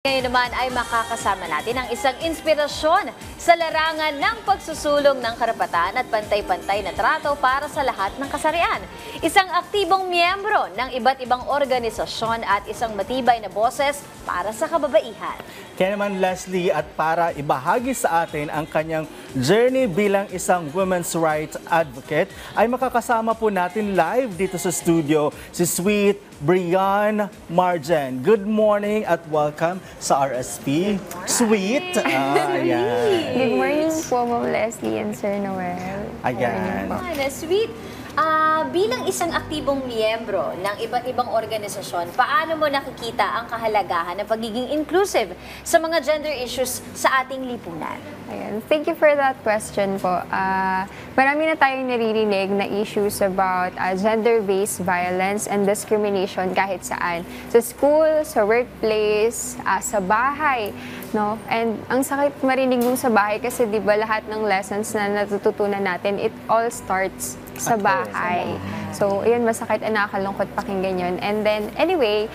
Ngayon naman ay makakasama natin ang isang inspirasyon sa larangan ng pagsusulong ng karapatan at pantay-pantay na trato para sa lahat ng kasarian. Isang aktibong miyembro ng iba't ibang organisasyon at isang matibay na boses para sa kababaihan. Kaya naman Leslie, at para ibahagi sa atin ang kanyang journey bilang isang women's rights advocate, ay makakasama po natin live dito sa studio si Sweet Brian Margen. Good morning at welcome sa RSP. Sweet! Ayan. Good morning po, Ma'am Leslie and Sir Noel. Ayan. Sweet, bilang isang aktibong miyembro ng iba't ibang organisasyon, paano mo nakikita ang kahalagahan ng pagiging inclusive sa mga gender issues sa ating lipunan? Ayan. Thank you for that question po. Marami na tayong naririnig na issues about gender-based violence and discrimination kahit saan. Sa school, sa workplace, sa bahay. No? And ang sakit marinig mo sa bahay kasi di ba lahat ng lessons na natututunan natin, it all starts sa bahay. So, yun, masakit at nakakalungkot pakinggan yun. And then, anyway,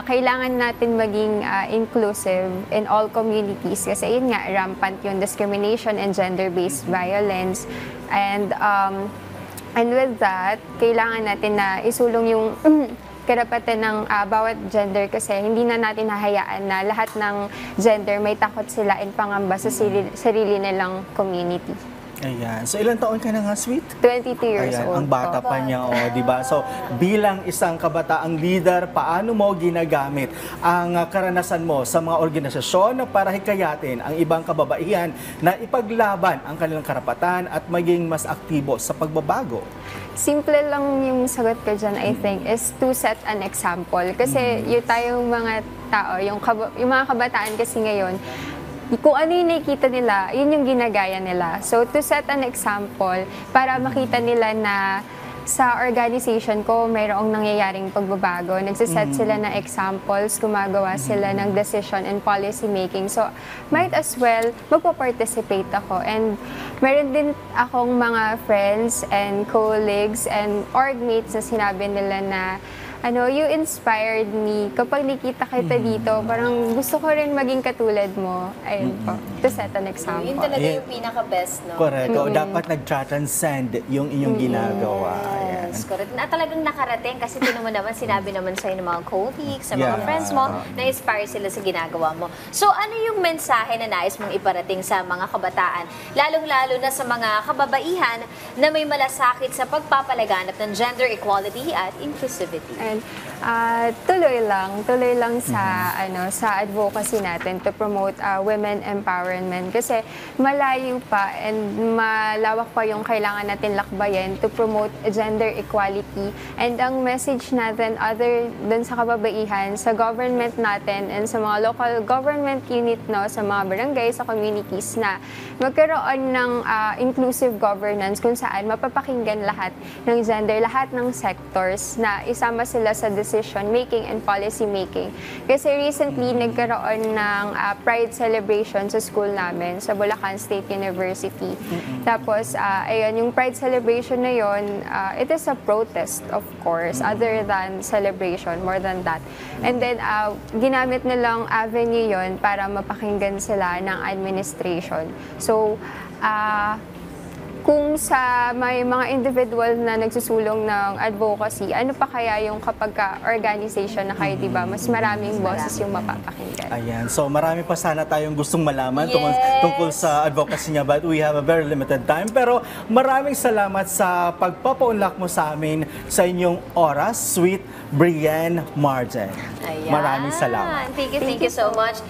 kailangan natin maging inclusive in all communities kasi yun nga, rampant yung discrimination and gender-based violence. And with that, kailangan natin na isulong yung karapatan ng bawat gender kasi hindi na natin hahayaan na lahat ng gender may takot sila in pangamba sa sarili nilang community. Ayan. So, ilang taon ka na nga, Sweet? 22 years Ayan, old. ang bata pa niya, di ba? So, bilang isang kabataang leader, paano mo ginagamit ang karanasan mo sa mga organisasyon para hikayatin ang ibang kababaihan na ipaglaban ang kanilang karapatan at maging mas aktibo sa pagbabago? Simple lang yung sagot ko dyan, I think, is to set an example. Kasi yung tayong mga tao, yung mga kabataan kasi ngayon, kung ano yung nakikita nila, yun yung ginagaya nila. So, to set an example, para makita nila na sa organization ko, mayroong nangyayaring pagbabago. Nagsiset sila ng examples, gumagawa sila ng decision and policy making. So, might as well, magpa-participate ako. And meron din akong mga friends and colleagues and orgmates na sinabi nila na you inspired me. Kapag nakita kita dito, parang gusto ko rin maging katulad mo. Ayun po, to set an example. Yun talaga yung pinaka-best, no? Correct. O, dapat nag-transcend yung inyong ginagawa. Ayan. Yes, correct. Na talagang nakarating kasi ito naman sinabi naman sa'yo ng mga colleagues, sa mga friends mo, na-inspire sila sa ginagawa mo. So, ano yung mensahe na nais mong iparating sa mga kabataan, lalong-lalo na sa mga kababaihan na may malasakit sa pagpapalaganap ng gender equality at inclusivity? Tuloy lang sa sa advocacy natin to promote women empowerment kasi malayo pa and malawak pa yung kailangan natin lakbayin to promote gender equality. And ang message natin other dun sa kababaihan, sa government natin and sa mga local government unit, no, sa mga barangay, sa communities, na magkaroon ng inclusive governance kung saan mapapakinggan lahat ng gender, lahat ng sectors, na isama sila sa decision making and policy making. Kasi recently nagkaroon ng Pride celebration sa school namin sa Bulacan State University. Tapos ayun, yung Pride celebration na yon, it is a protest, of course, other than celebration, more than that. And then ginamit nilang avenue yon para mapakinggan sila ng administration. So kung sa may mga individual na nagsusulong ng advocacy, ano pa kaya yung kapag organization na kayo, di ba, mas maraming boses yung mapapakinggan. Ayan. So, marami pa sana tayong gustong malaman tungkol sa advocacy niya, but we have a very limited time. Pero maraming salamat sa pagpapaunlak mo sa amin sa inyong oras, Sweet Brian Margen. Ayan. Maraming salamat. Thank you so much.